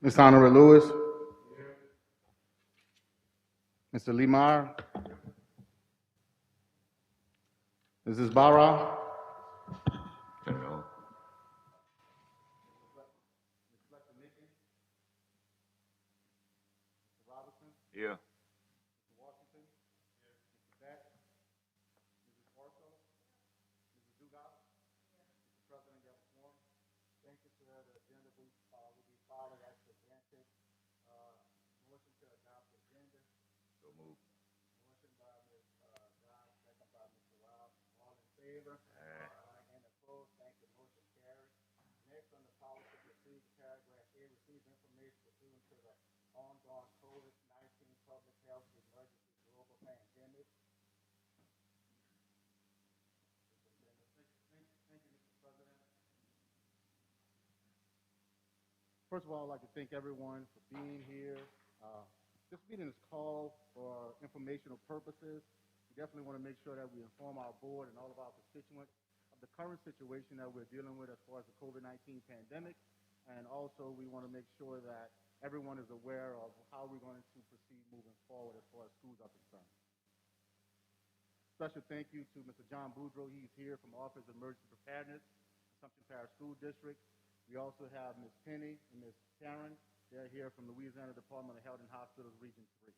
Ms. Honora Lewis. Mr. Limar. Mrs. Barra. Yeah. So move. First of all, I'd like to thank everyone for being here. This meeting is called for informational purposes. We definitely want to make sure that we inform our board and all of our constituents of the current situation that we're dealing with as far as the COVID-19 pandemic. And also, we want to make sure that everyone is aware of how we're going to proceed moving forward as far as schools are concerned. Special thank you to Mr. John Boudreau. He's here from Office of Emergency Preparedness, Symptom Parish School District. We also have Ms. Penny and Ms. Karen. They're here from Louisiana Department of Health and Hospitals, Region 3.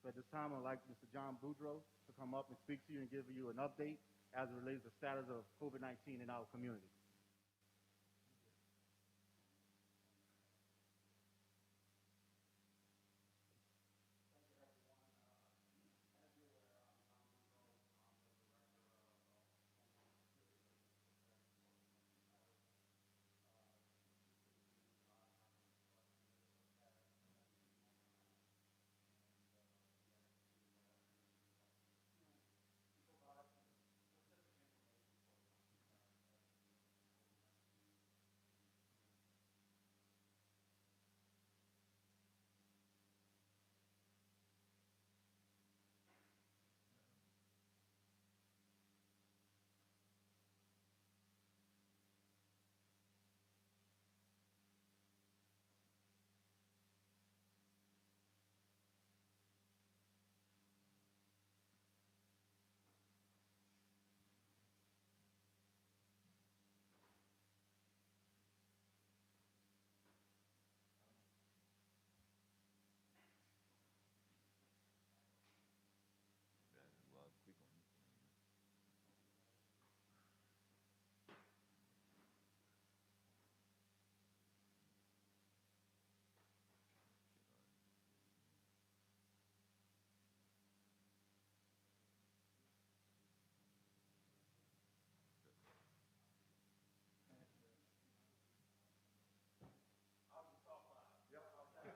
So at this time, I'd like Mr. John Boudreau to come up and speak to you and give you an update as it relates to the status of COVID-19 in our community.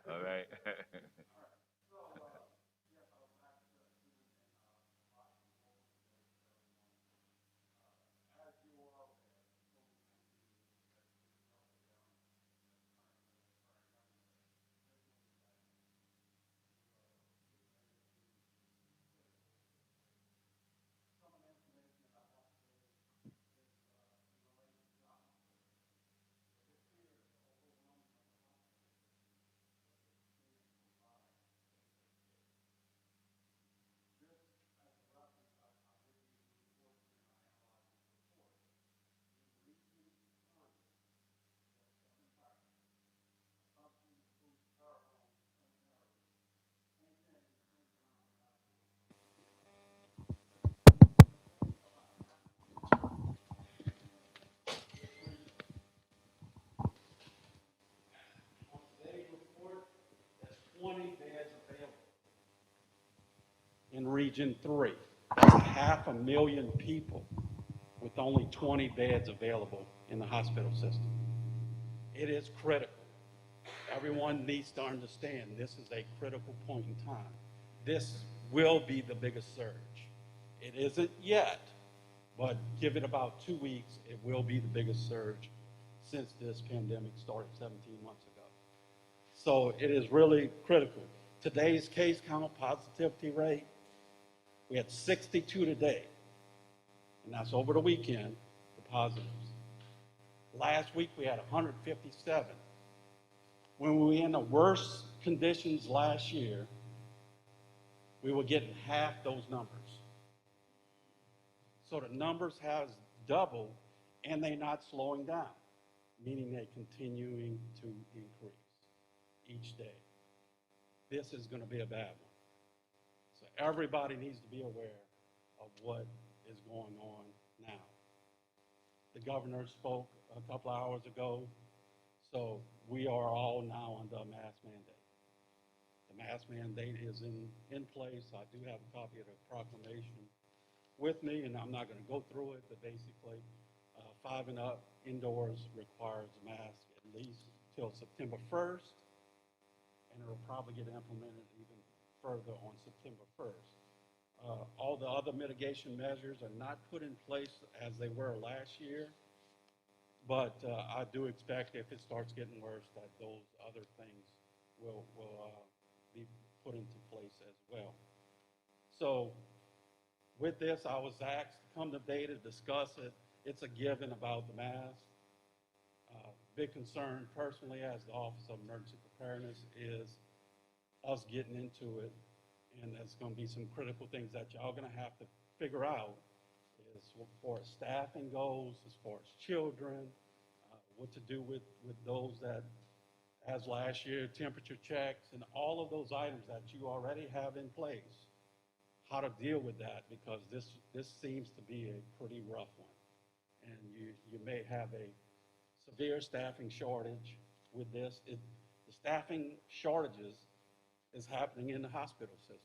All right. In Region 3. That's 500,000 people with only 20 beds available in the hospital system. It is critical. Everyone needs to understand this is a critical point in time. This will be the biggest surge. It isn't yet, but give it about 2 weeks, it will be the biggest surge since this pandemic started 17 months ago. So it is really critical. Today's case count, positivity rate, we had 62 today, and that's over the weekend, the positives. Last week we had 157. When we were in the worst conditions last year, we were getting half those numbers. So the numbers has doubled, and they're not slowing down, meaning they're continuing to increase each day. This is going to be a bad one. So everybody needs to be aware of what is going on now. The governor spoke a couple hours ago, so we are all now under a mask mandate. The mask mandate is in place. I do have a copy of the proclamation with me, and I'm not going to go through it, but basically, 5 and up indoors requires a mask at least till September 1st, and it'll probably get implemented even further on September 1st. All the other mitigation measures are not put in place as they were last year, but I do expect if it starts getting worse that those other things will be put into place as well. So with this, I was asked to come today to discuss it. It's a given about the mask. Big concern personally as the Office of Emergency Preparedness is us getting into it, and there's going to be some critical things that y'all going to have to figure out as far as staffing goes, as far as children, what to do with those that, as last year, temperature checks, and all of those items that you already have in place, how to deal with that, because this seems to be a pretty rough one. And you may have a severe staffing shortage with this. The staffing shortages is happening in the hospital systems.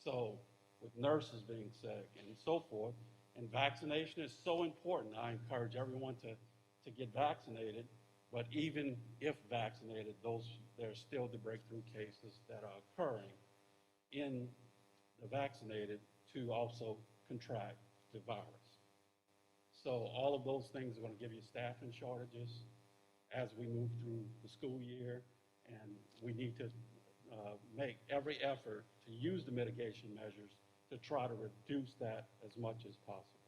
So with nurses being sick and so forth, and vaccination is so important. I encourage everyone to get vaccinated, but even if vaccinated, there's still the breakthrough cases that are occurring in the vaccinated to also contract the virus. So all of those things are going to give you staffing shortages as we move through the school year, and we need to make every effort to use the mitigation measures to try to reduce that as much as possible.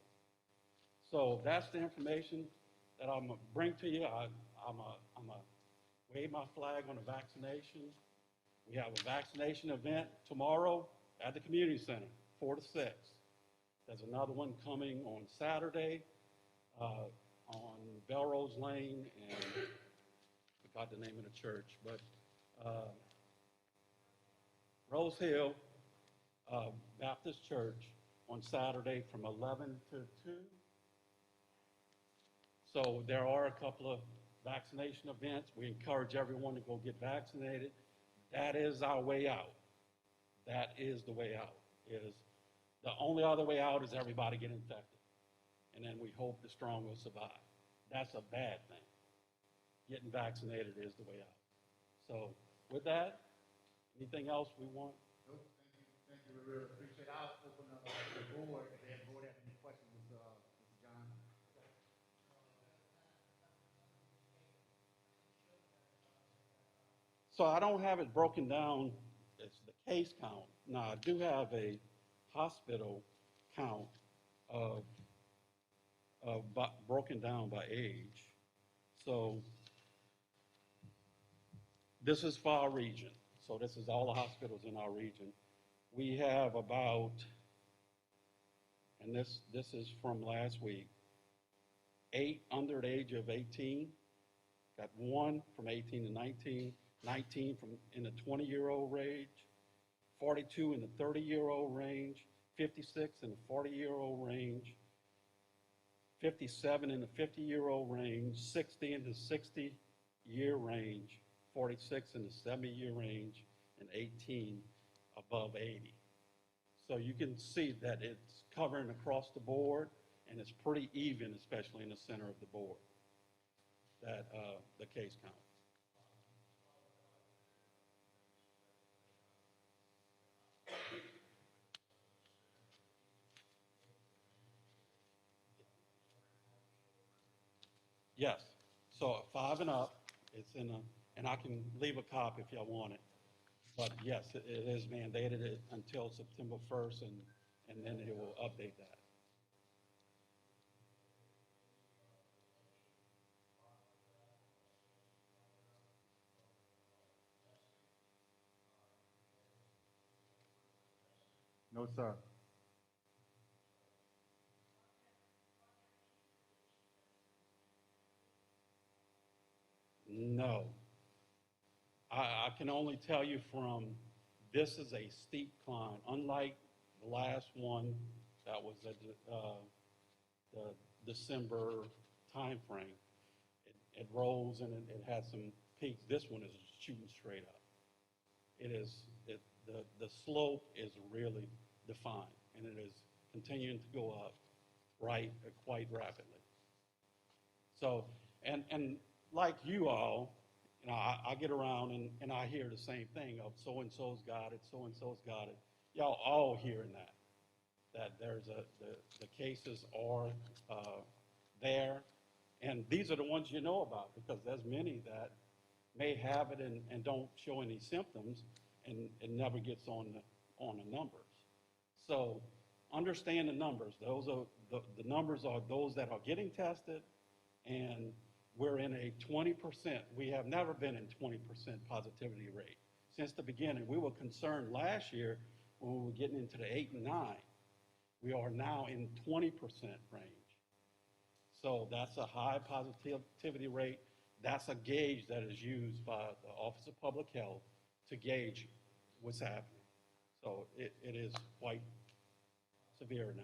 So that's the information that I'm going to bring to you. I'm going to wave my flag on the vaccination. We have a vaccination event tomorrow at the community center, 4 to 6. There's another one coming on Saturday on Belrose Lane, and I forgot the name of the church, but Rose Hill Baptist Church on Saturday from 11 to 2. So there are a couple of vaccination events. We encourage everyone to go get vaccinated. That is our way out. That is the way out. The only other way out is everybody get infected. And then we hope the strong will survive. That's a bad thing. Getting vaccinated is the way out. So with that, anything else we want? Nope, thank you, we really appreciate it. I'll open up the board, if the board has any questions, Mr. John. So I don't have it broken down as the case count. Now, I do have a hospital count of broken down by age. So this is for our region. So this is all the hospitals in our region. We have about, and this is from last week, 8 under the age of 18, got 1 from 18 to 19, 19 from in the 20-year-old range, 42 in the 30-year-old range, 56 in the 40-year-old range, 57 in the 50-year-old range, 60 in the 60-year range, 46 in the 70-year range, and 18 above 80. So you can see that it's covering across the board, and it's pretty even, especially in the center of the board, that the case count. Yes. So 5 and up, it's in a, and I can leave a copy if y'all want it. But yes, it is mandated until September 1st, and then it will update that. No, sir. No. I can only tell you from, this is a steep climb. Unlike the last one that was at the December timeframe, it rolls and it has some peaks. This one is shooting straight up. The slope is really defined, and it is continuing to go up quite rapidly. So, and like you all, I get around and I hear the same thing of so-and-so's got it, so-and-so's got it. Y'all all hearing that there's the cases are there, and these are the ones you know about, because there's many that may have it and don't show any symptoms, and it never gets on the numbers. So understand the numbers. Those are the numbers are those that are getting tested, and we're in a 20%. We have never been in 20% positivity rate since the beginning. We were concerned last year when we were getting into the 8 and 9. We are now in 20% range. So that's a high positivity rate. That's a gauge that is used by the Office of Public Health to gauge what's happening. So it is quite severe now.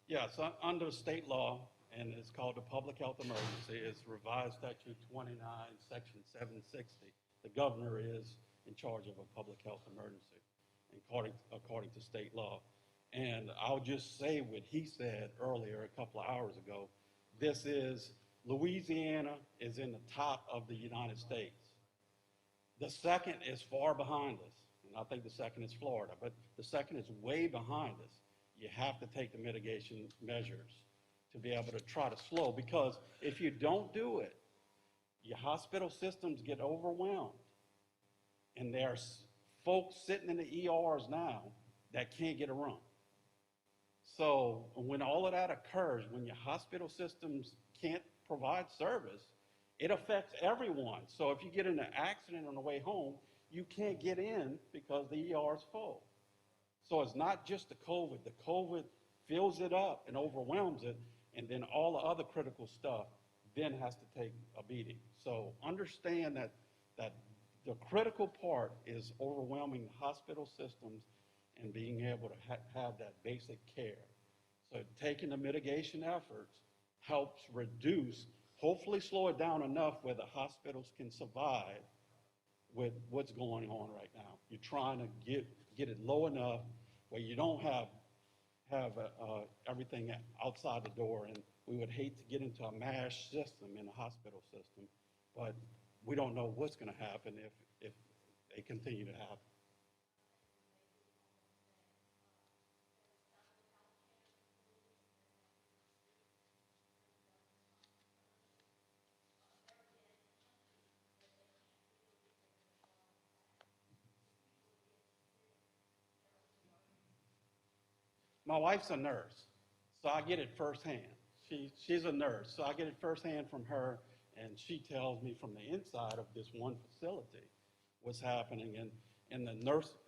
Yes, under state law, and it's called the Public Health Emergency, it's revised Statute 29, Section 760. The governor is in charge of a public health emergency, according to state law. And I'll just say what he said earlier, a couple of hours ago. Louisiana is in the top of the United States. The second is far behind us, and I think the second is Florida, but the second is way behind us. You have to take the mitigation measures to be able to try to slow, because if you don't do it, your hospital systems get overwhelmed. And there's folks sitting in the ERs now that can't get a room. So when all of that occurs, when your hospital systems can't provide service, it affects everyone. So if you get in an accident on the way home, you can't get in because the ER is full. So it's not just the COVID. The COVID fills it up and overwhelms it, and then all the other critical stuff then has to take a beating. So understand that the critical part is overwhelming the hospital systems and being able to have that basic care. So taking the mitigation efforts helps reduce, hopefully slow it down enough where the hospitals can survive with what's going on right now. You're trying to get it low enough where you don't have everything outside the door. And we would hate to get into a MASH system in the hospital system, but we don't know what's going to happen if they continue to happen. My wife's a nurse, so I get it firsthand. She's a nurse, so I get it firsthand from her, and she tells me from the inside of this one facility what's happening. And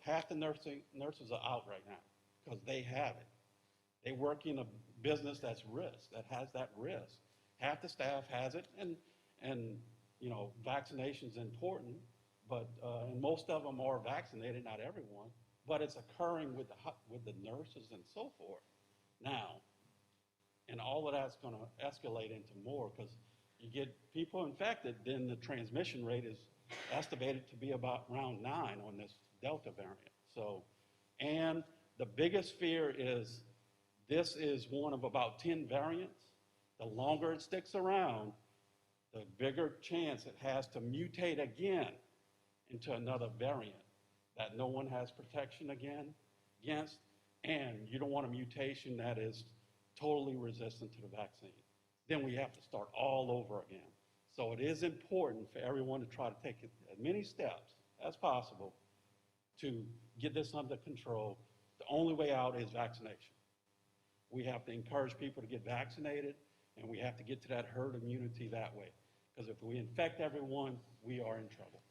half the nurses are out right now because they have it. They work in a business that's risk, that has that risk. Half the staff has it, and vaccination's important, but and most of them are vaccinated, not everyone, but it's occurring with the nurses and so forth now. And all of that's going to escalate into more because you get people infected, then the transmission rate is estimated to be about around 9 on this Delta variant. So, and the biggest fear is this is one of about 10 variants. The longer it sticks around, the bigger chance it has to mutate again into another variant that no one has protection against, and you don't want a mutation that is totally resistant to the vaccine. Then we have to start all over again. So it is important for everyone to try to take as many steps as possible to get this under control. The only way out is vaccination. We have to encourage people to get vaccinated, and we have to get to that herd immunity that way. Because if we infect everyone, we are in trouble.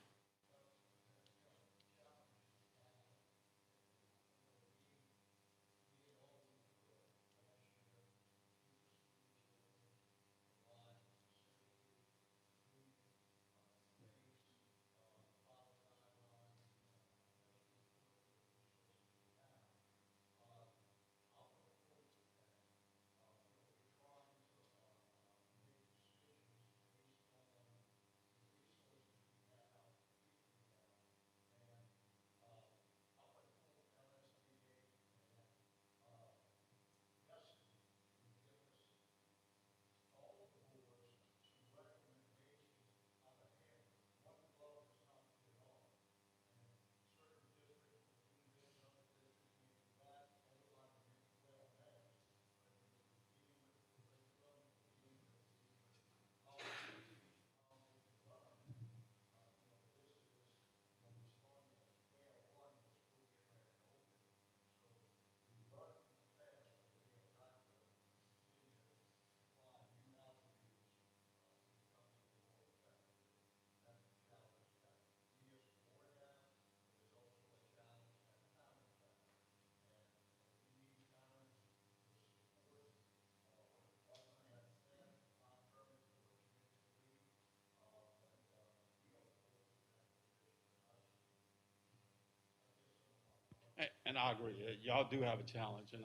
And I agree. Y'all do have a challenge, and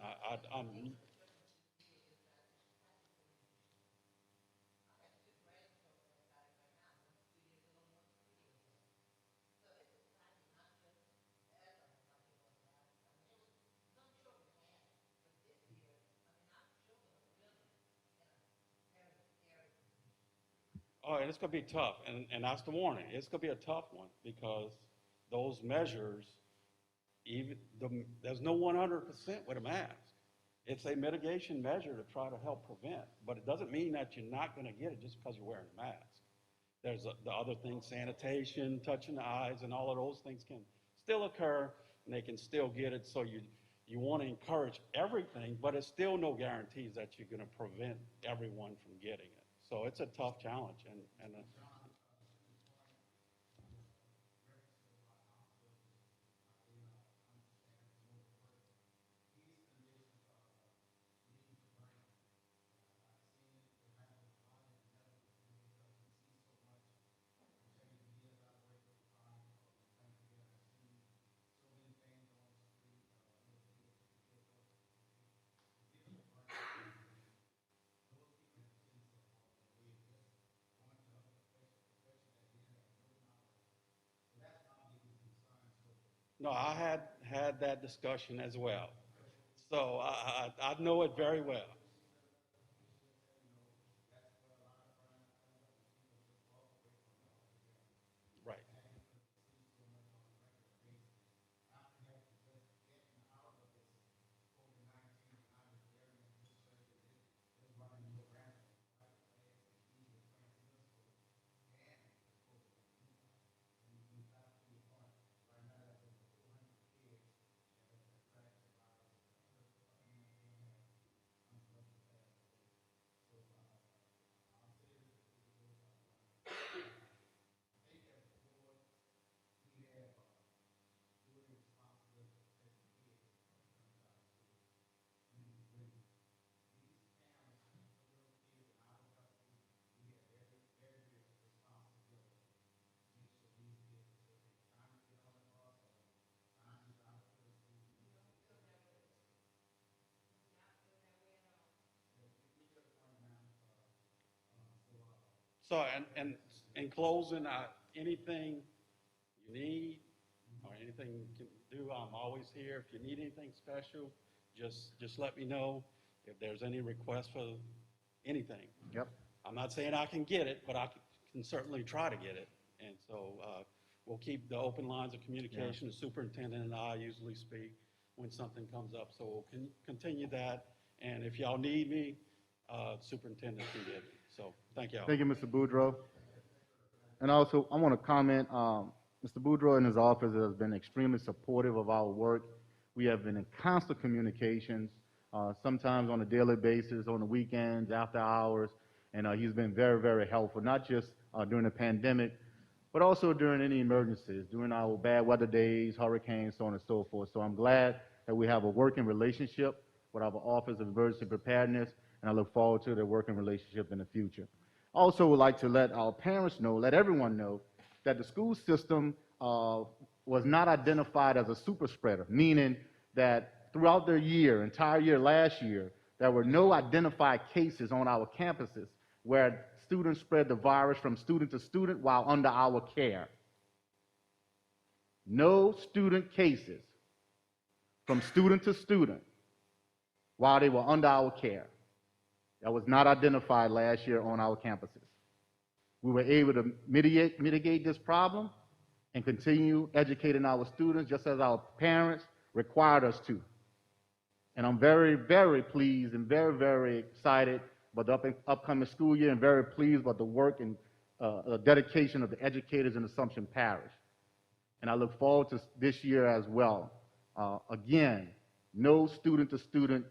I'm Oh, and it's going to be tough, and that's the warning. It's going to be a tough one because those measures, there's no 100% with a mask. It's a mitigation measure to try to help prevent, but it doesn't mean that you're not going to get it just because you're wearing a mask. There's the other things, sanitation, touching the eyes, and all of those things can still occur, and they can still get it. So you want to encourage everything, but it's still no guarantees that you're going to prevent everyone from getting it. So it's a tough challenge, and no, I had that discussion as well. So I know it very well. Right. So, and in closing, anything you need or anything you can do, I'm always here. If you need anything special, just let me know. If there's any request for anything. Yep. I'm not saying I can get it, but I can certainly try to get it. And so we'll keep the open lines of communication. The superintendent and I usually speak when something comes up. So we'll continue that. And if y'all need me, superintendent can get me. So thank y'all. Thank you, Mr. Boudreau. And also, I want to comment, Mr. Boudreau and his office has been extremely supportive of our work. We have been in constant communications, sometimes on a daily basis, on the weekends, after hours, and he's been very, very helpful, not just during the pandemic, but also during any emergencies, during our bad weather days, hurricanes, so on and so forth. So I'm glad that we have a working relationship with our Office of Emergency Preparedness, and I look forward to the working relationship in the future. Also would like to let our parents know, let everyone know, that the school system was not identified as a super spreader, meaning that throughout the entire year last year, there were no identified cases on our campuses where students spread the virus from student to student while under our care. No student cases from student to student while they were under our care. That was not identified last year on our campuses. We were able to mitigate this problem and continue educating our students just as our parents required us to. And I'm very, very pleased and very, very excited about the upcoming school year and very pleased about the work and the dedication of the educators in Assumption Parish. And I look forward to this year as well. Again, no student-to-student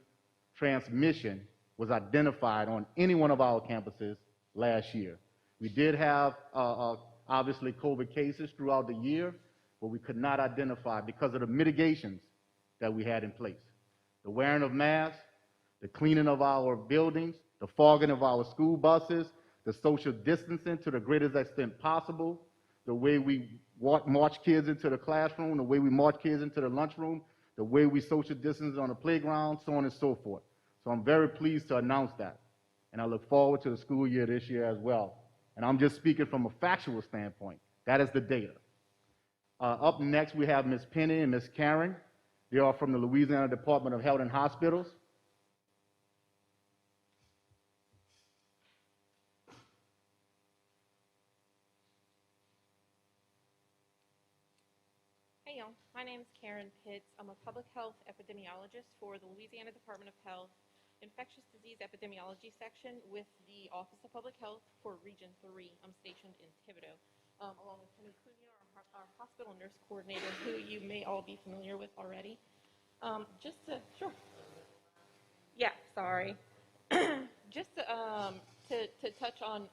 transmission was identified on any one of our campuses last year. We did have, obviously, COVID cases throughout the year, but we could not identify because of the mitigations that we had in place. The wearing of masks, the cleaning of our buildings, the fogging of our school buses, the social distancing to the greatest extent possible, the way we march kids into the classroom, the way we march kids into the lunchroom, the way we social distance on the playground, so on and so forth. So I'm very pleased to announce that. And I look forward to the school year this year as well. And I'm just speaking from a factual standpoint. That is the data. Up next, we have Ms. Penny and Ms. Karen. They are from the Louisiana Department of Health and Hospitals. Hey y'all, my name is Karen Pitts. I'm a public health epidemiologist for the Louisiana Department of Health Infectious Disease Epidemiology Section with the Office of Public Health for Region 3. I'm stationed in Thibodaux, along with Penny Cunha, our hospital nurse coordinator, who you may all be familiar with already. Sure. Yeah, sorry. Just to touch on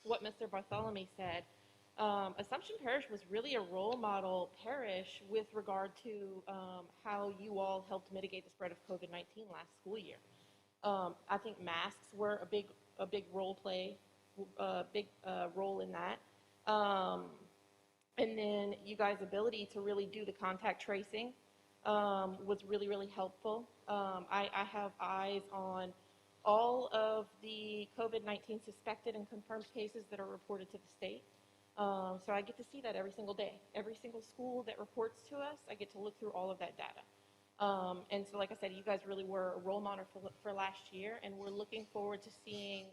what Mr. Bartholomew said, Assumption Parish was really a role model parish with regard to how you all helped mitigate the spread of COVID-19 last school year. I think masks were a big role in that. And then you guys' ability to really do the contact tracing was really, really helpful. I have eyes on all of the COVID-19 suspected and confirmed cases that are reported to the state. So I get to see that every single day. Every single school that reports to us, I get to look through all of that data. And so like I said, you guys really were a role model for last year, and we're looking forward to seeing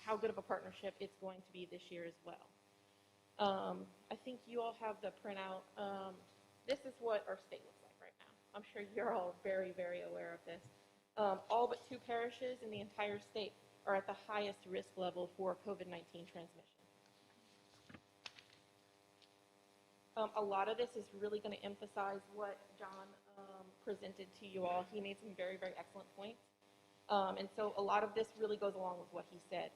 how good of a partnership it's going to be this year as well. I think you all have the printout. This is what our state looks like right now. I'm sure you're all very, very aware of this. All but 2 parishes in the entire state are at the highest risk level for COVID-19 transmission. A lot of this is really going to emphasize what John presented to you all. He made some very, very excellent points. And so a lot of this really goes along with what he said.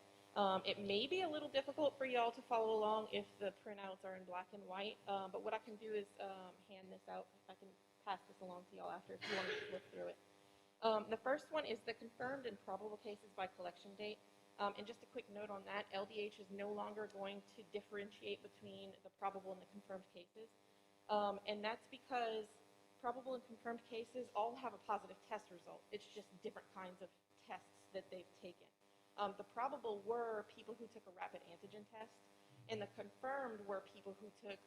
It may be a little difficult for y'all to follow along if the printouts are in black and white, but what I can do is hand this out. I can pass this along to y'all after if you want to flip through it. The first one is the confirmed and probable cases by collection date. And just a quick note on that, LDH is no longer going to differentiate between the probable and the confirmed cases. And that's because probable and confirmed cases all have a positive test result. It's just different kinds of tests that they've taken. The probable were people who took a rapid antigen test, and the confirmed were people who took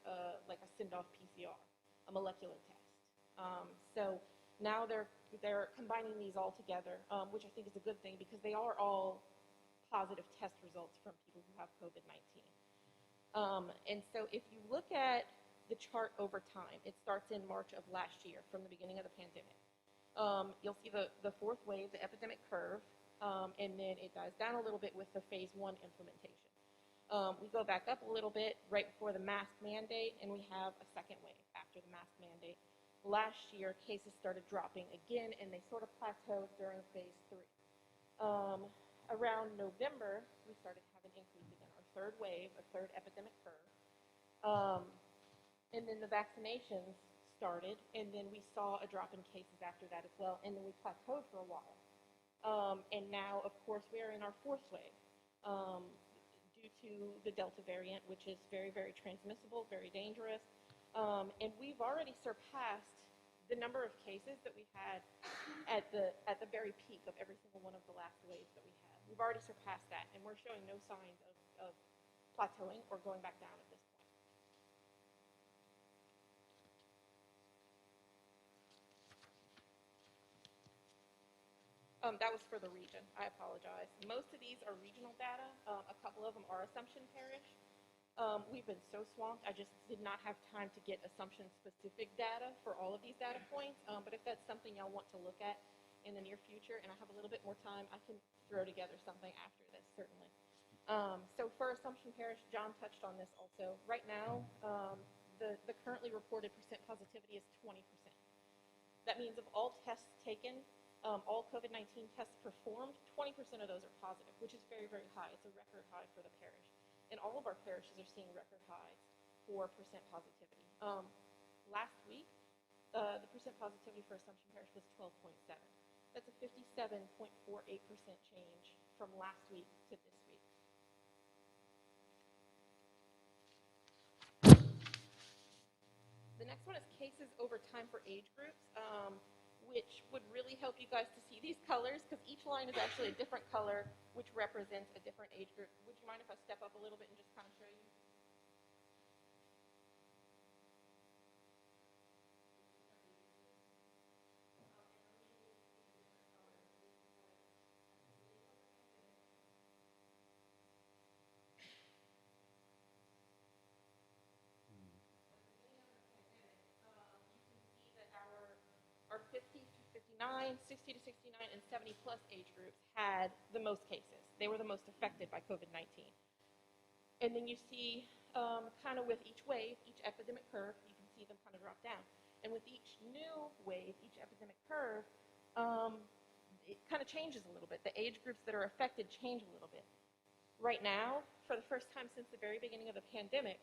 like a send-off PCR, a molecular test. So now they're combining these all together, which I think is a good thing because they are all positive test results from people who have COVID-19. And so if you look at the chart over time, it starts in March of last year from the beginning of the pandemic. You'll see the fourth wave, the epidemic curve, and then it dies down a little bit with the phase 1 implementation. We go back up a little bit right before the mask mandate, and we have a second wave after the mask mandate. Last year, cases started dropping again, and they sort of plateaued during phase 3. Around November, we started having increase again, our third wave, a third epidemic curve. And then the vaccinations started, and then we saw a drop in cases after that as well, and then we plateaued for a while. And now, of course, we are in our fourth wave due to the Delta variant, which is very, very transmissible, very dangerous. And we've already surpassed the number of cases that we had at the very peak of every single one of the last waves that we had. We've already surpassed that, and we're showing no signs of plateauing or going back down at this point. That was for the region. I apologize. Most of these are regional data. A couple of them are Assumption Parish. We've been so swamped, I just did not have time to get Assumption-specific data for all of these data points. But if that's something y'all want to look at in the near future, and I have a little bit more time, I can throw together something after this, certainly. So for Assumption Parish, John touched on this also. Right now, the currently reported percent positivity is 20%. That means of all tests taken, all COVID-19 tests performed, 20% of those are positive, which is very, very high. It's a record high for the parish. And all of our parishes are seeing record highs for percent positivity. Last week, the percent positivity for Assumption Parish was 12.7. That's a 57.48% change from last week to this week. The next one is cases over time for age groups, which would really help you guys to see these colors because each line is actually a different color, which represents a different age group. Would you mind if I step up a little bit and just kind of show you? Our 50 to 59, 60 to 69, and 70 plus age groups had the most cases. They were the most affected by COVID-19. And then you see kind of with each wave, each epidemic curve, you can see them kind of drop down. And with each new wave, each epidemic curve, it kind of changes a little bit. The age groups that are affected change a little bit. Right now, for the first time since the very beginning of the pandemic,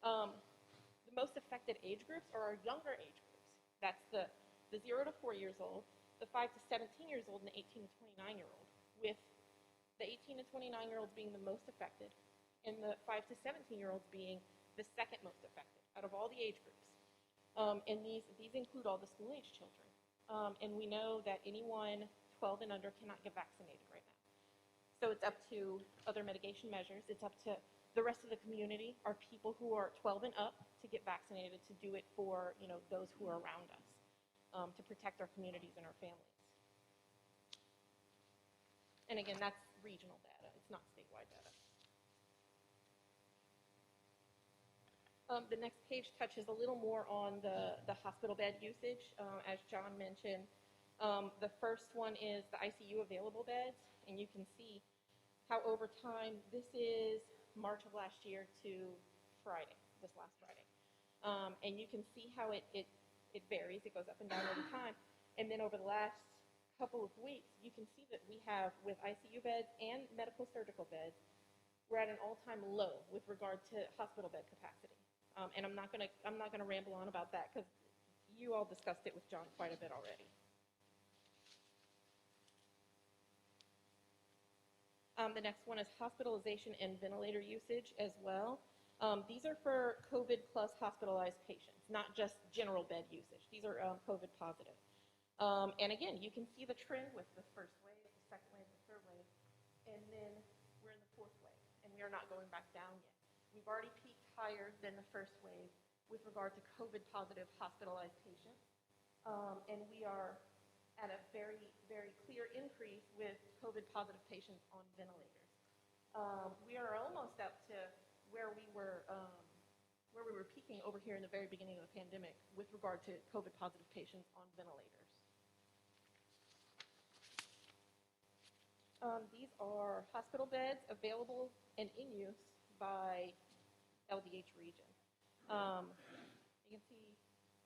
the most affected age groups are our younger age groups. That's the 0 to 4 years old, the 5 to 17 years old, and the 18 to 29 year old, with the 18 to 29 year olds being the most affected, and the 5 to 17 year olds being the second most affected out of all the age groups. And these include all the school-age children. And we know that anyone 12 and under cannot get vaccinated right now. So it's up to other mitigation measures. It's up to the rest of the community, our people who are 12 and up, to get vaccinated, to do it for those who are around us, to protect our communities and our families. And again, that's regional data. It's not statewide data. The next page touches a little more on the hospital bed usage. As John mentioned, the first one is the ICU available beds, and you can see how over time, this is March of last year to Friday, this last Friday. And you can see how it varies. It goes up and down over time. And then over the last couple of weeks, you can see that we have, with ICU beds and medical surgical beds, we're at an all-time low with regard to hospital bed capacity. And I'm not gonna ramble on about that because you all discussed it with John quite a bit already. The next one is hospitalization and ventilator usage as well. These are for COVID plus hospitalized patients, not just general bed usage. These are COVID positive. And again, you can see the trend with the first wave, the second wave, the third wave. and then we're in the fourth wave, and we are not going back down yet. We've already peaked higher than the first wave with regard to COVID-positive hospitalized patients, and we are at a very, very clear increase with COVID-positive patients on ventilators. We are almost up to where we were peaking over here in the very beginning of the pandemic with regard to COVID-positive patients on ventilators. These are hospital beds available and in use by LDH region. You can see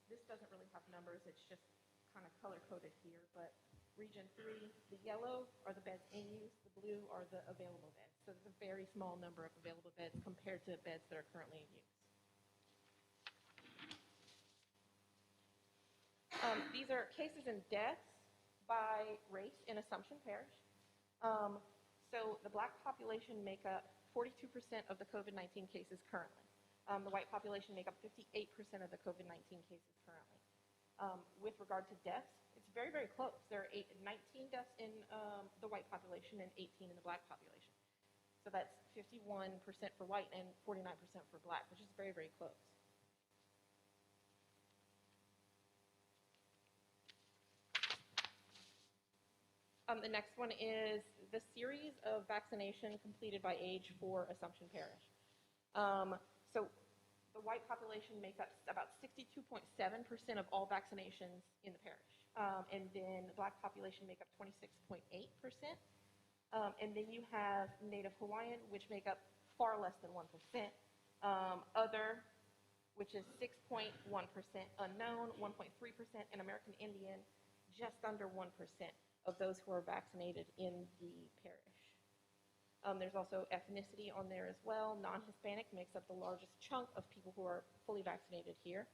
this doesn't really have numbers, it's just kind of color-coded here, but region 3, the yellow are the beds in use, the blue are the available beds. So there's a very small number of available beds compared to beds that are currently in use. These are cases and deaths by race in Assumption Parish. So the black population make up 42% of the COVID-19 cases currently. The white population make up 58% of the COVID-19 cases currently. With regard to deaths, it's very, very close. There are 19 deaths in the white population and 18 in the black population. So that's 51% for white and 49% for black, which is very, very close. The next one is the series of vaccination completed by age for Assumption Parish. So the white population makes up about 62.7% of all vaccinations in the parish. And then the black population make up 26.8%. And then you have Native Hawaiian, which make up far less than 1%. Other, which is 6.1%. Unknown, 1.3%. And American Indian, just under 1% of those who are vaccinated in the parish. There's also ethnicity on there as well. Non-Hispanic makes up the largest chunk of people who are fully vaccinated here.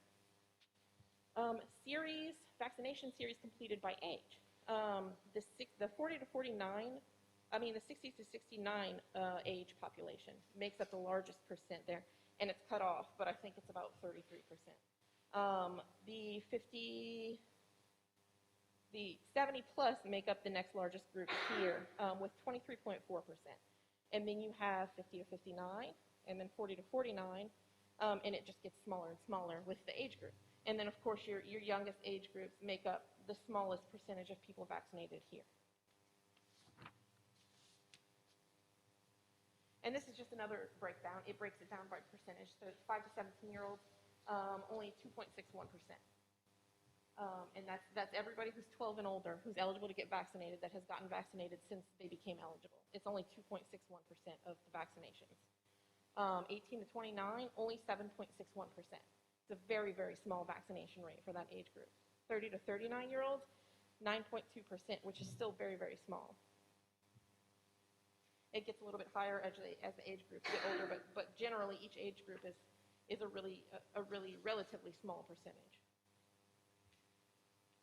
Vaccination series completed by age. The 40 to 49, the 60 to 69 age population makes up the largest percent there, and it's cut off, but I think it's about 33%. The 70 plus make up the next largest group here with 23.4%. And then you have 50 to 59, and then 40 to 49, and it just gets smaller and smaller with the age group. And then, of course, your youngest age groups make up the smallest percentage of people vaccinated here. And this is just another breakdown. It breaks it down by percentage. So 5 to 17-year-olds, only 2.61%. And that's everybody who's 12 and older who's eligible to get vaccinated that has gotten vaccinated since they became eligible. It's only 2.61% of the vaccinations. 18 to 29, only 7.61%. It's a very, very small vaccination rate for that age group. 30 to 39-year-olds, 9.2%, which is still very, very small. It gets a little bit higher as the age groups get older, but generally each age group is a really relatively small percentage.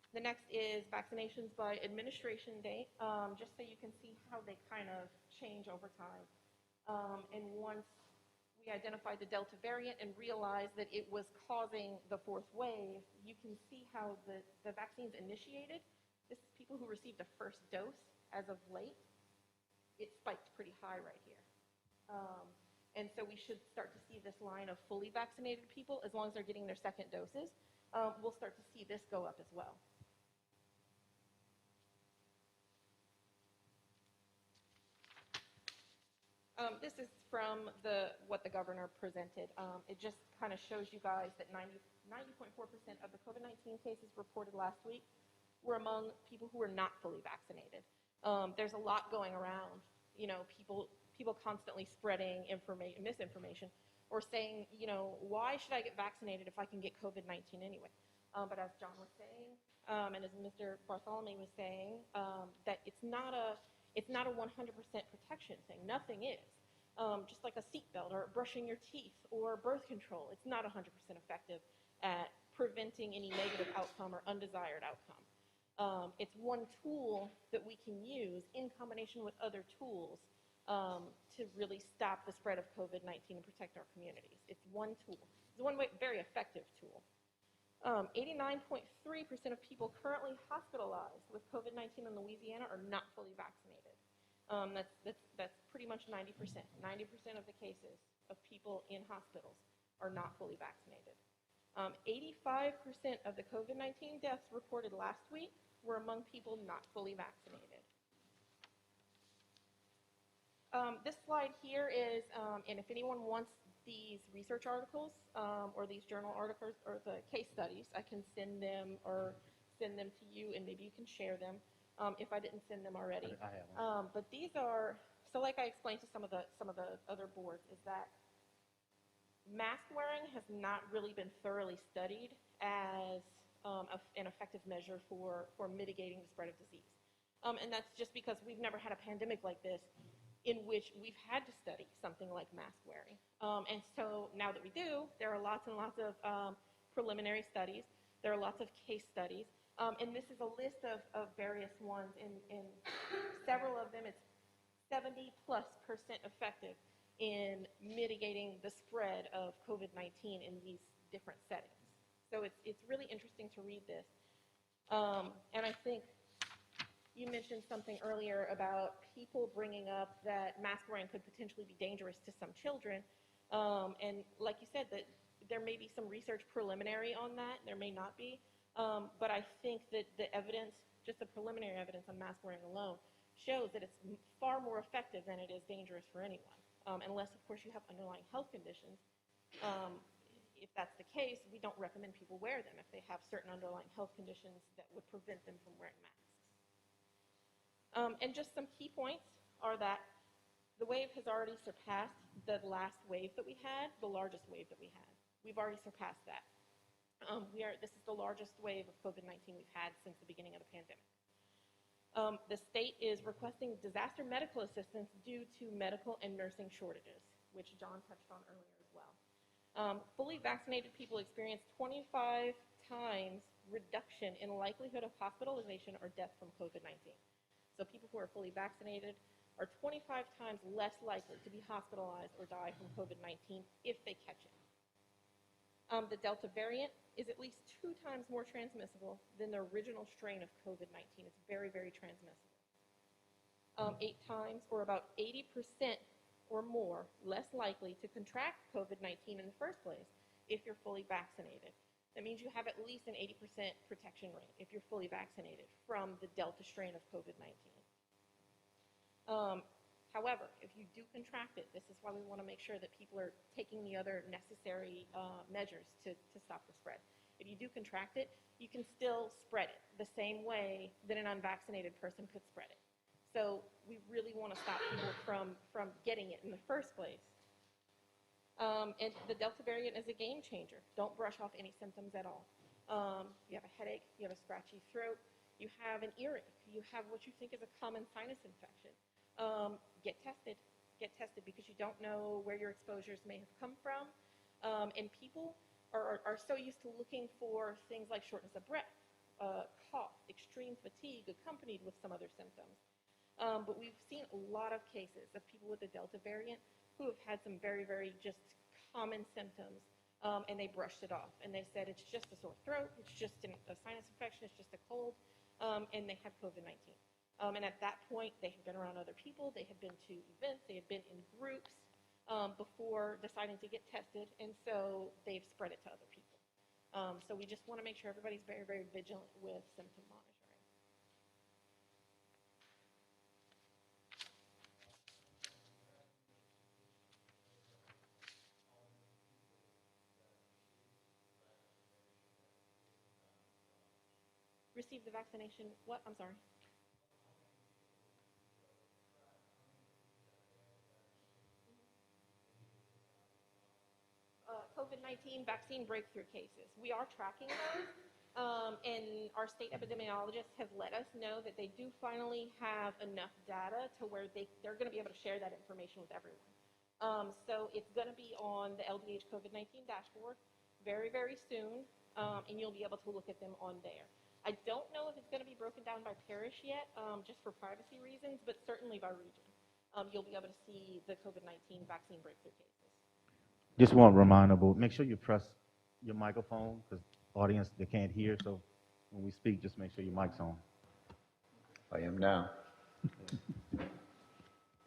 The next is vaccinations by administration date, just so you can see how they kind of change over time. And once we identified the Delta variant and realized that it was causing the fourth wave, you can see how the vaccines initiated. This is people who received a first dose as of late. It spiked pretty high right here. And so we should start to see this line of fully vaccinated people, as long as they're getting their second doses, we'll start to see this go up as well. This is from what the governor presented. It just kind of shows you guys that 90.4% of the COVID-19 cases reported last week were among people who were not fully vaccinated. There's a lot going around, people constantly spreading misinformation or saying, why should I get vaccinated if I can get COVID-19 anyway? But as John was saying, and as Mr. Bartholomew was saying, that it's not a 100% protection thing. Nothing is. Just like a seatbelt or brushing your teeth or birth control, it's not 100% effective at preventing any negative outcome or undesired outcome. It's one tool that we can use in combination with other tools to really stop the spread of COVID-19 and protect our communities. It's one tool. It's one very effective tool. 89.3% of people currently hospitalized with COVID-19 in Louisiana are not fully vaccinated. That's pretty much 90%. 90% of the cases of people in hospitals are not fully vaccinated. 85% of the COVID-19 deaths reported last week were among people not fully vaccinated. This slide here is, and if anyone wants these research articles or these journal articles or the case studies, I can send them to you, and maybe you can share them if I didn't send them already. I have one. But these are, so like I explained to some of the other boards, is that mask wearing has not really been thoroughly studied as an effective measure for mitigating the spread of disease. And that's just because we've never had a pandemic like this in which we've had to study something like mask wearing. And so now that we do, there are lots and lots of preliminary studies. There are lots of case studies. And this is a list of various ones. In several of them, it's 70+% effective in mitigating the spread of COVID-19 in these different settings. So it's really interesting to read this. And I think you mentioned something earlier about people bringing up that mask wearing could potentially be dangerous to some children. And like you said, that there may be some research preliminary on that. There may not be. But I think that the evidence, just the preliminary evidence on mask wearing alone, shows that it's far more effective than it is dangerous for anyone. Unless, of course, you have underlying health conditions. If that's the case, we don't recommend people wear them if they have certain underlying health conditions that would prevent them from wearing masks. And just some key points are that the wave has already surpassed the last wave that we had, the largest wave that we had. We've already surpassed that. This is the largest wave of COVID-19 we've had since the beginning of the pandemic. The state is requesting disaster medical assistance due to medical and nursing shortages, which John touched on earlier as well. Fully vaccinated people experience 25 times reduction in likelihood of hospitalization or death from COVID-19. So people who are fully vaccinated are 25 times less likely to be hospitalized or die from COVID-19 if they catch it. The Delta variant is at least 2 times more transmissible than the original strain of COVID-19. It's very, very transmissible. 8 times, or about 80% or more, less likely to contract COVID-19 in the first place if you're fully vaccinated. That means you have at least an 80% protection rate if you're fully vaccinated from the Delta strain of COVID-19. However, if you do contract it, this is why we want to make sure that people are taking the other necessary measures to stop the spread. If you do contract it, you can still spread it the same way that an unvaccinated person could spread it. So we really want to stop people from getting it in the first place. And the Delta variant is a game changer. Don't brush off any symptoms at all. You have a headache, you have a scratchy throat, you have an earache, you have what you think is a common sinus infection. Get tested because you don't know where your exposures may have come from. And people are so used to looking for things like shortness of breath, cough, extreme fatigue accompanied with some other symptoms. But we've seen a lot of cases of people with the Delta variant who have had some very, very just common symptoms, and they brushed it off. And they said it's just a sore throat, it's just a sinus infection, it's just a cold, and they had COVID-19. And at that point, they had been around other people, they had been to events, they had been in groups before deciding to get tested, and so they've spread it to other people. So we just want to make sure everybody's very, very vigilant with symptom monitoring. Receive the vaccination, what? I'm sorry. COVID-19 vaccine breakthrough cases. We are tracking those, and our state epidemiologists have let us know that they do finally have enough data to where they're going to be able to share that information with everyone. So it's going to be on the LDH COVID-19 dashboard very, very soon, and you'll be able to look at them on there. I don't know if it's going to be broken down by parish yet, just for privacy reasons, but certainly by region. You'll be able to see the COVID-19 vaccine breakthrough cases. Just one reminder, make sure you press your microphone because audience, they can't hear. So when we speak, just make sure your mic's on. I am now.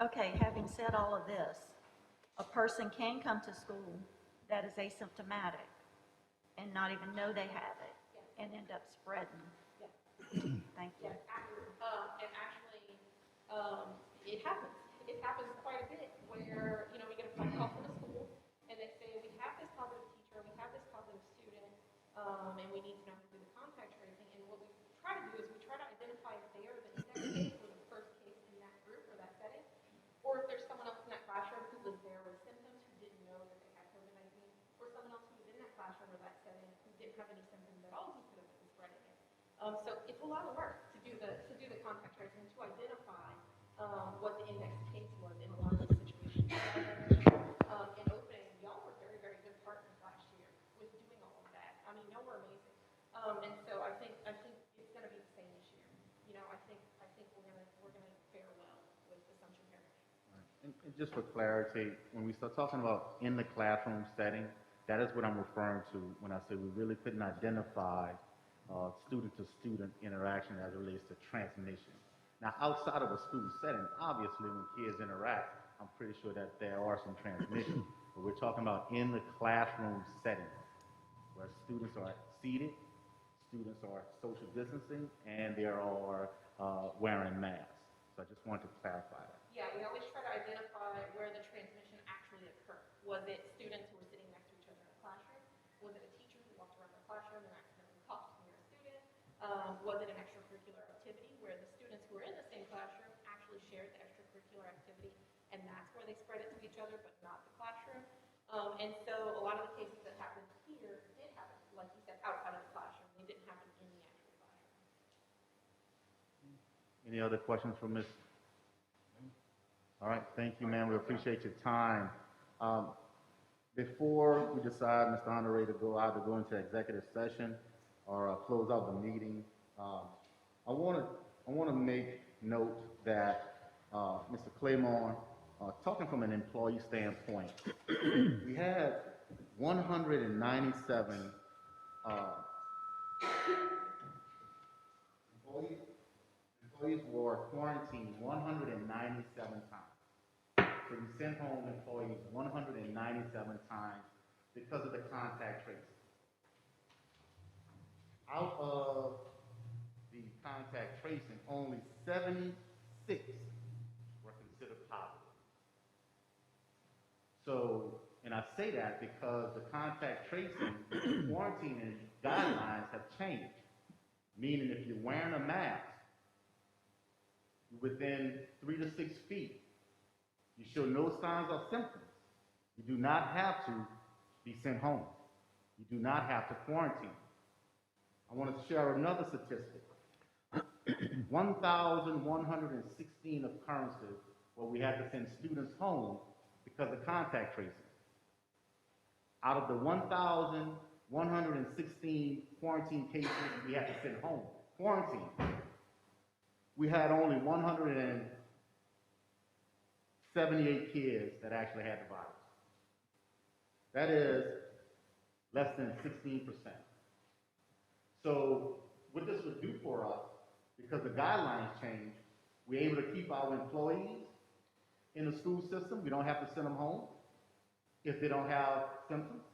Okay, having said all of this, a person can come to school that is asymptomatic and not even know they have it and end up spreading. Thank you. Yes, accurate. And actually, it happens. It happens quite a bit where, we get a phone call from the school and they say, we have this positive teacher, we have this positive student, and we need to know how to do the contact tracing. And what we try to do is we try to identify if they are the index case or the first case in that group or that setting, or if there's someone else in that classroom who was there with symptoms who didn't know that they had COVID-19, or someone else who was in that classroom or that setting who didn't have any symptoms at all who could have been spreading it. So it's a lot of work to do the contact tracing, to identify what the index case was in a lot of those situations. In opening, y'all were very, very good partners last year with doing all of that. I mean, y'all were amazing. And so I think it's going to be the same this year. I think we're gonna fare well with Assumption Parish. And just for clarity, when we start talking about in the classroom setting, that is what I'm referring to when I say we really couldn't identify student-to-student interaction as it relates to transmission. Now, outside of a school setting, obviously when kids interact, I'm pretty sure that there are some transmission, but we're talking about in the classroom setting, where students are seated, students are social distancing, and they are wearing masks. So I just wanted to clarify that. Yeah, we always try to identify where the transmission actually occurred. Was it students who were sitting next to each other in the classroom? Was it a teacher who walked around the classroom and accidentally coughed near a student? Was it an extracurricular activity where the students who were in the same classroom actually shared the extracurricular activity, and that's where they spread it to each other, but not the classroom? And so a lot of the cases that happened here did happen, like you said, outside of the classroom. They didn't happen in the actual classroom. Any other questions for Ms.? All right, thank you, ma'am. We appreciate your time. Before we decide, Mr. Honore, to go into executive session or close out the meeting, I want to make note that Mr. Claymore, talking from an employee standpoint, we had 197 employees were quarantined 197 times. So we sent home employees 197 times because of the contact tracing. Out of the contact tracing, only 76 were considered positive. So, and I say that because the contact tracing, quarantining guidelines have changed. Meaning if you're wearing a mask, within 3 to 6 feet, you show no signs or symptoms, you do not have to be sent home. You do not have to quarantine. I wanted to share another statistic. 1,116 occurrences where we had to send students home because of contact tracing. Out of the 1,116 quarantine cases we had to send home, quarantine, we had only 178 kids that actually had the virus. That is less than 16%. So what this would do for us, because the guidelines changed, we're able to keep our employees in the school system. We don't have to send them home if they don't have symptoms.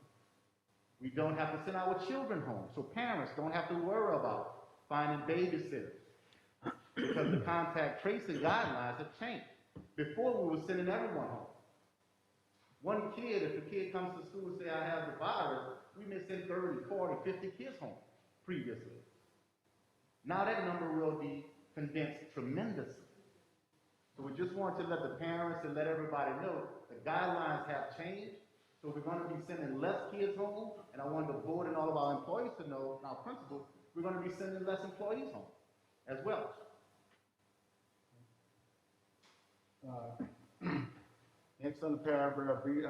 We don't have to send our children home, so parents don't have to worry about finding babysitters because the contact tracing guidelines have changed. Before, we were sending everyone home. One kid, if a kid comes to school and say, I have the virus, we may send 30, 40, 50 kids home previously. Now that number will be condensed tremendously. So we just want to let the parents and let everybody know the guidelines have changed. So we're going to be sending less kids home, and I want the board and all of our employees to know, and our principals, we're going to be sending less employees home as well. Next on the paragraph, we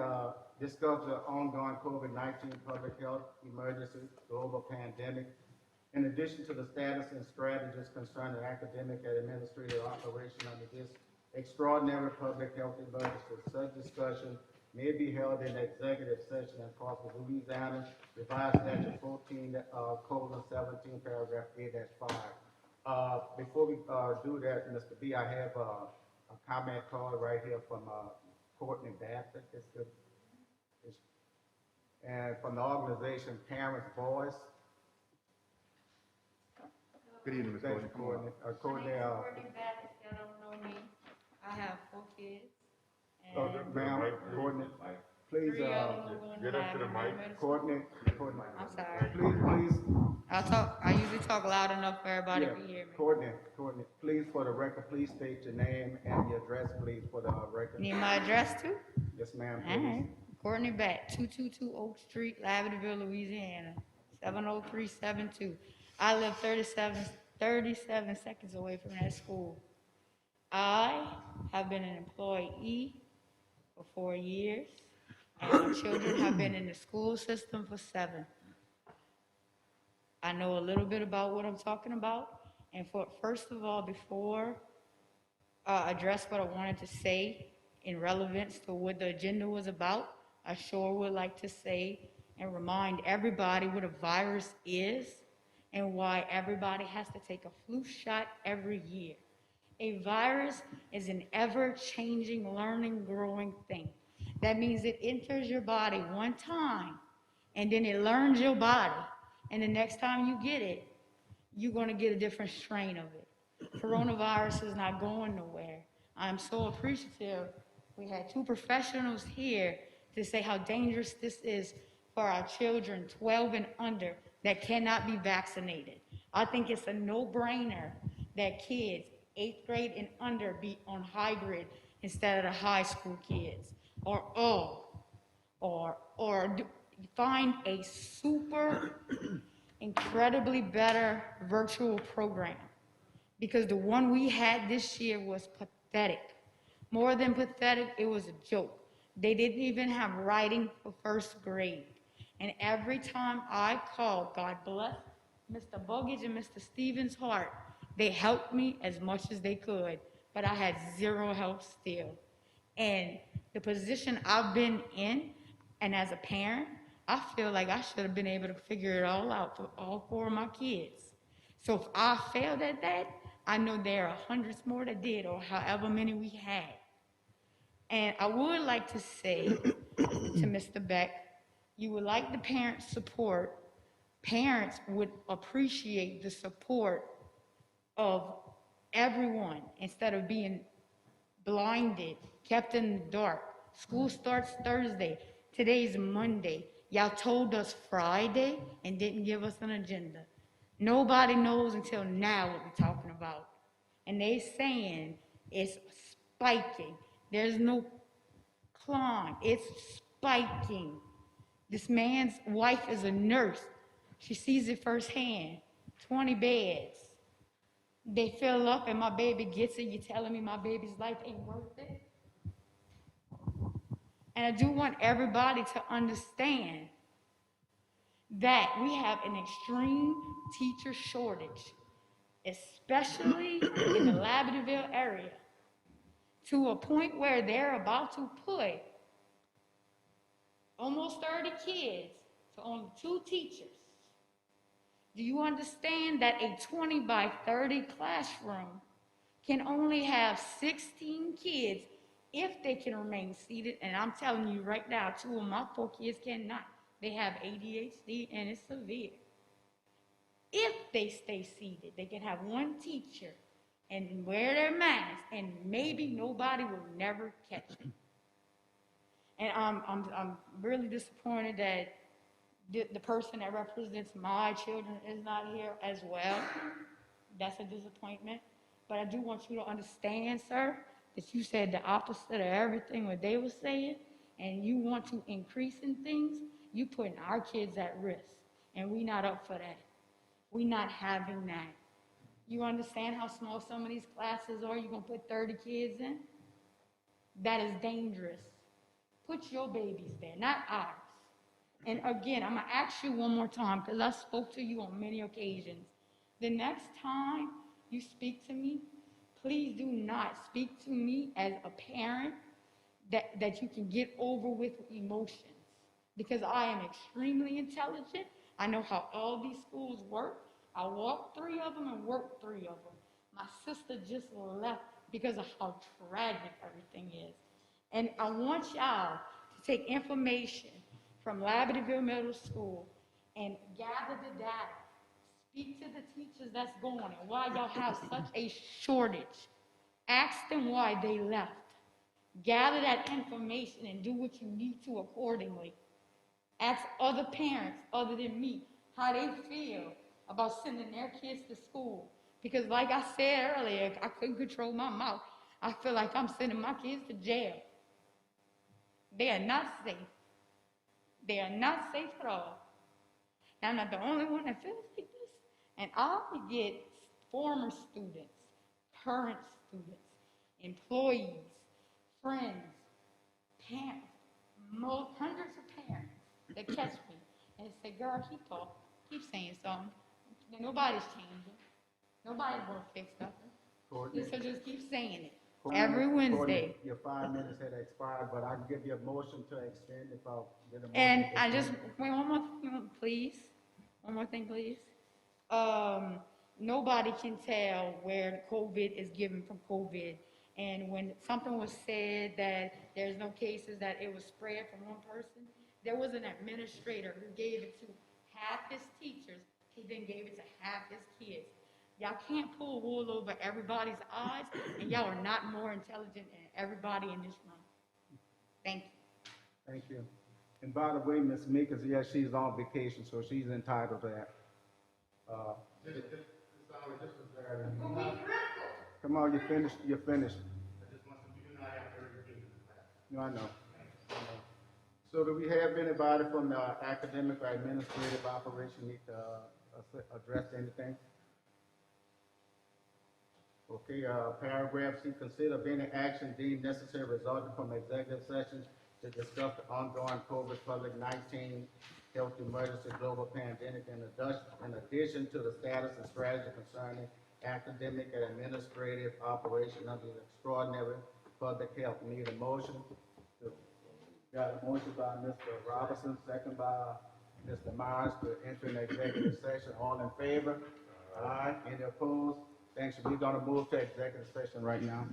discuss the ongoing COVID-19 public health emergency, global pandemic. In addition to the status and strategies concerning academic and administrative operation under this extraordinary public health emergency, such discussion may be held in executive session and possible Louisiana Revised Statute 14:17, paragraph 8-5. Before we do that, Mr. B, I have a comment card right here from Courtney Bassett. It's good. And from the organization Parents Voice. Good evening, Ms. Thank you, Courtney. Come on up. Courtney. My name is Courtney Baptist. Y'all don't know me. I have 4 kids. And Ma'am, Courtney, please, 3 of them are going to have environmental. Courtney, I'm sorry. please, I usually talk loud enough for everybody yeah, to hear me. Courtney, please, for the record, please state your name and your address, please, for the record. Need my address too? Yes, ma'am, All right. please. Courtney Bat, 222 Oak Street, Lavendaville, Louisiana, 70372. I live 37 seconds away from that school. I have been an employee for 4 years, and my children have been in the school system for 7. I know a little bit about what I'm talking about, and first of all, before I address what I wanted to say in relevance to what the agenda was about, I sure would like to say and remind everybody what a virus is and why everybody has to take a flu shot every year. A virus is an ever-changing, learning, growing thing. That means it enters your body one time, and then it learns your body. And the next time you get it, you're going to get a different strain of it. Coronavirus is not going nowhere. I'm so appreciative. We had 2 professionals here to say how dangerous this is for our children 12 and under that cannot be vaccinated. I think it's a no-brainer that kids 8th grade and under be on hybrid instead of the high school kids, or find a super incredibly better virtual program, because the one we had this year was pathetic. More than pathetic, it was a joke. They didn't even have writing for 1st grade. And every time I called, God bless Mr. Boggage and Mr. Stevens' heart, they helped me as much as they could, but I had 0 help still. And the position I've been in, and as a parent, I feel like I should have been able to figure it all out for all 4 of my kids. So if I failed at that, I know there are hundreds more that did, or however many we had. And I would like to say to Mr. Beck, you would like the parent support. Parents would appreciate the support of everyone instead of being blinded, kept in the dark. School starts Thursday. Today's Monday. Y'all told us Friday and didn't give us an agenda. Nobody knows until now what we're talking about. And they saying it's spiking. There's no climb. It's spiking. This man's wife is a nurse. She sees it firsthand. 20 beds. They fill up and my baby gets it. You're telling me my baby's life ain't worth it? And I do want everybody to understand that we have an extreme teacher shortage, especially in the Lavendaville area, to a point where they're about to put almost 30 kids to only 2 teachers. Do you understand that a 20 by 30 classroom can only have 16 kids if they can remain seated? And I'm telling you right now, 2 of my 4 kids cannot. They have ADHD and it's severe. If they stay seated, they can have 1 teacher and wear their masks, and maybe nobody will never catch it. And I'm really disappointed that the person that represents my children is not here as well. That's a disappointment. But I do want you to understand, sir, that you said the opposite of everything what they were saying, and you want to increase in things, you putting our kids at risk. And we not up for that. We not having that. You understand how small some of these classes are? You're going to put 30 kids in? That is dangerous. Put your babies there, not ours. And again, I'm going to ask you one more time, because I spoke to you on many occasions. The next time you speak to me, please do not speak to me as a parent that you can get over with emotions. Because I am extremely intelligent. I know how all these schools work. I walked 3 of them and worked 3 of them. My sister just left because of how tragic everything is. And I want y'all to take information from Labadeville Middle School and gather the data. Speak to the teachers that's going and why y'all have such a shortage. Ask them why they left. Gather that information and do what you need to accordingly. Ask other parents other than me how they feel about sending their kids to school. Because like I said earlier, I couldn't control my mouth. I feel like I'm sending my kids to jail. They are not safe. They are not safe at all. And I'm not the only one that feels like this. And I get former students, current students, employees, friends, parents, hundreds of parents that catch me and say, girl, keep talking, keep saying something. Nobody's changing. Nobody's going to fix nothing. Courtney, So just keep saying it. Courtney, Every Wednesday. Courtney, your 5 minutes had expired, but I can give you a motion to extend if I get a motion. And to I just, extend. wait, one more thing, please. One more thing, please. Nobody can tell where COVID is given from COVID. And when something was said that there's no cases, that it was spread from one person, there was an administrator who gave it to half his teachers, who then gave it to half his kids. Y'all can't pull wool over everybody's eyes, and y'all are not more intelligent than everybody in this room. Thank you. Thank you. And by the way, Ms. Meekers, yes, she's on vacation, so she's entitled to that. Come on, you finished. You're finished. No, I know. So do we have anybody from the academic or administrative operation need to address anything? Okay, paragraph C, consider of any action deemed necessary resulting from executive session to discuss the ongoing COVID-19 health emergency global pandemic in addition to the status and strategy concerning academic and administrative operation under the extraordinary public health. Need a motion? Got a motion by Mr. Robinson, second by Mr. Myers to enter an executive session. All in favor? Aye. Any opposed? Thanks. We're gonna move to executive session right now.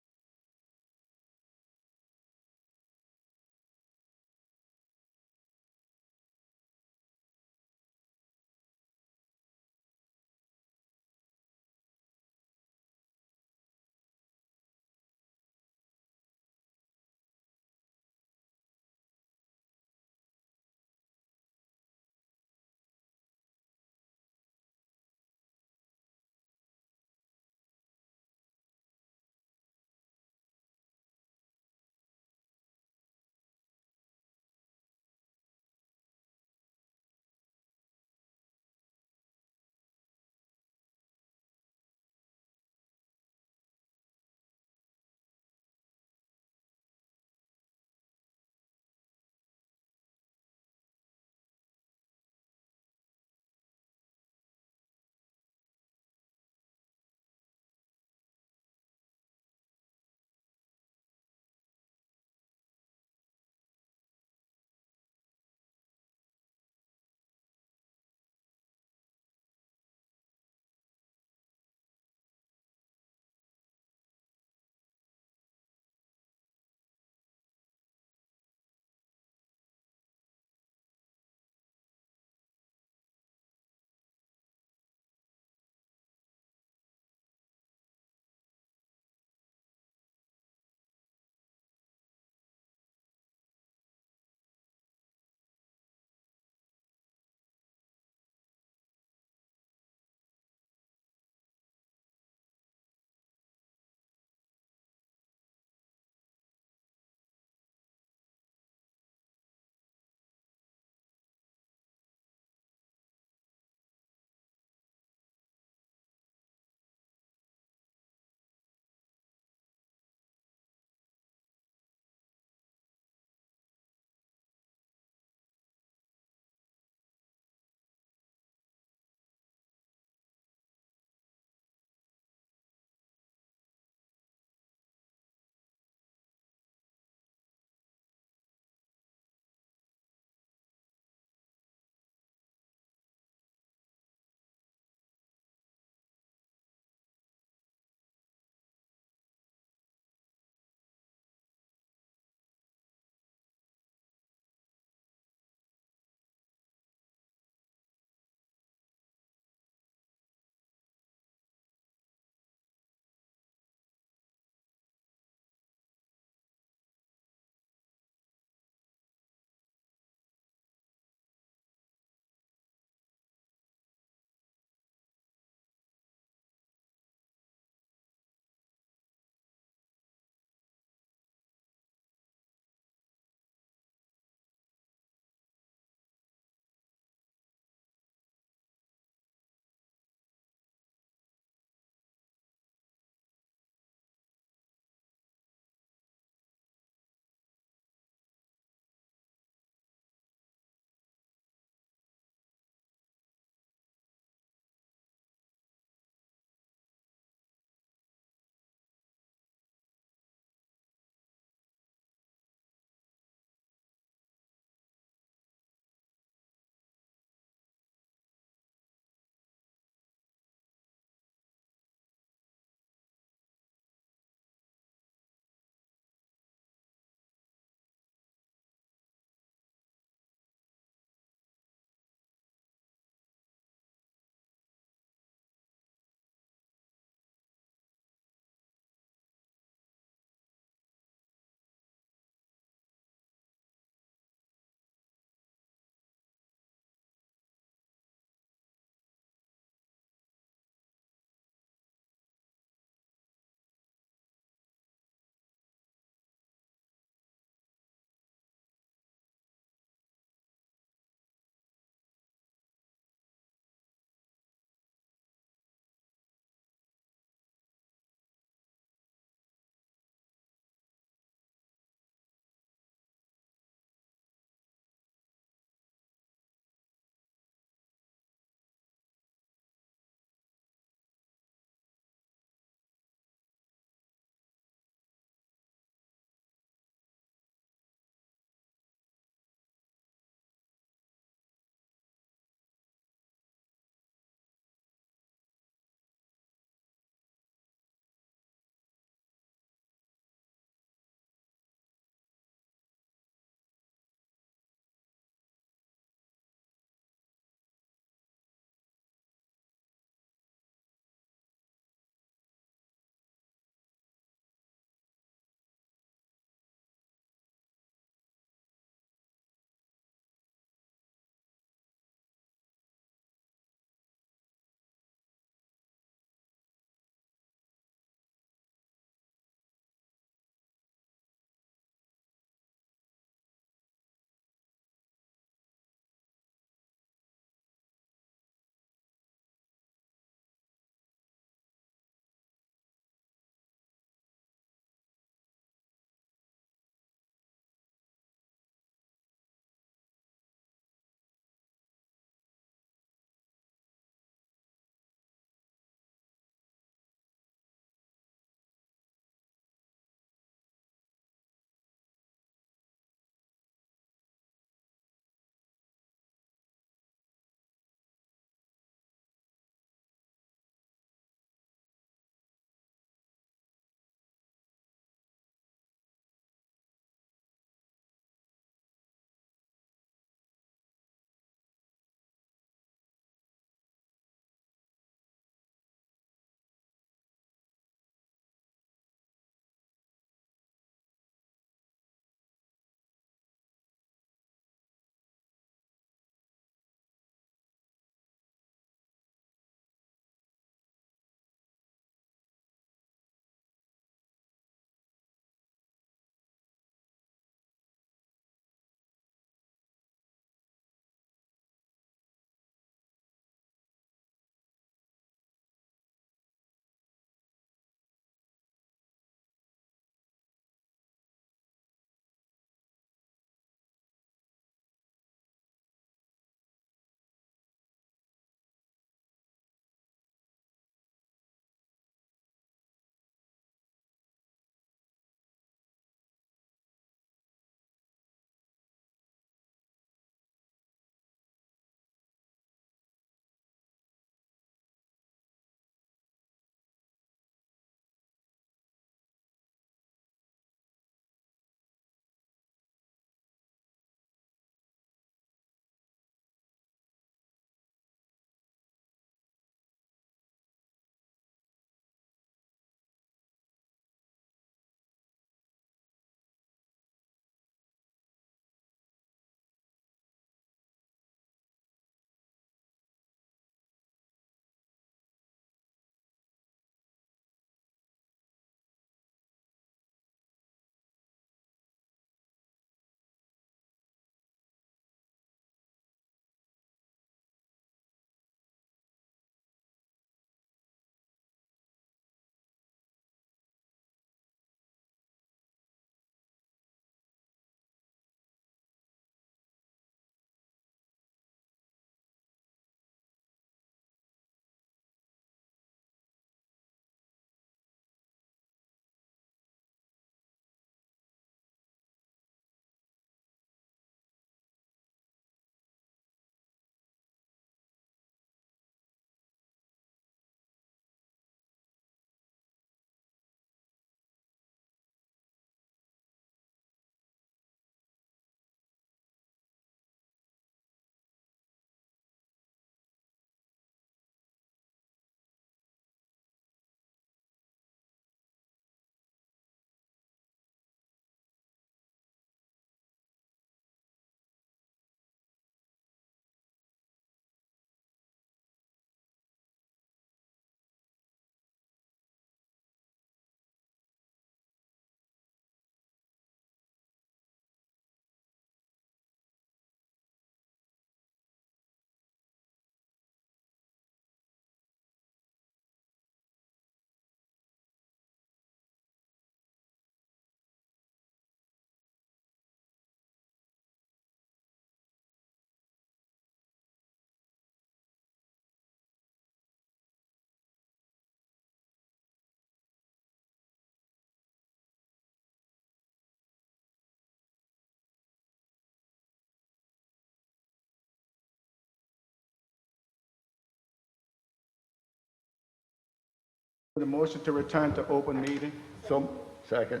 The motion to return to open meeting. So, second.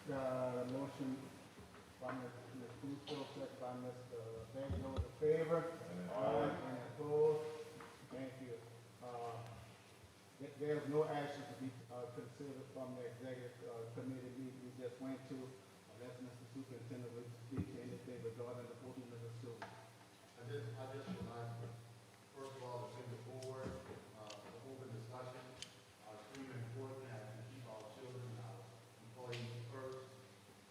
The motion by Mr. Crusoe, second by Mr. Bailey. Those in favor? Aye. Any opposed? Thank you. There's no action to be considered from the executive committee meeting we just went to, unless Mr. Superintendent would speak to anything regarding the opening of the school. I just would like to, first of all, to thank the board for open discussion. Extremely important that we keep our children and our employees first.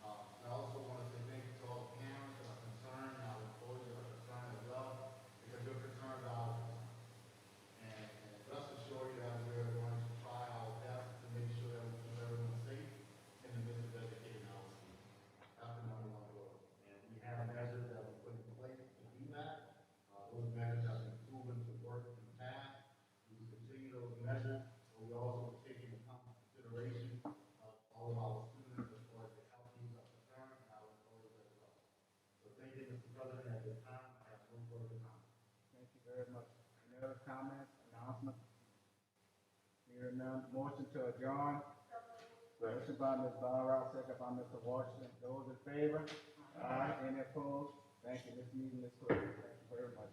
I also want to say thank you to all the parents that are concerned, and our employees that are concerned as well, because your concerns are ours. And rest assured you that we're going to try our best to make sure that we keep everyone safe in the midst of educating our students. That's the number one goal. And we have measures that we put in place to do that. Those measures have been proven to work in the past. We will continue those measures, but we also take into consideration all of our students as far as the health needs are concerned and our employees as well. So thank you, Mr. President, at this time. I have no further comments. Thank you very much. Any other comments, announcements? Hearing none, motion to adjourn. Motion by Ms. Barrow, second by Mr. Washington. Those in favor? Aye. Any opposed? Thank you. This meeting is closed. Thank you very much.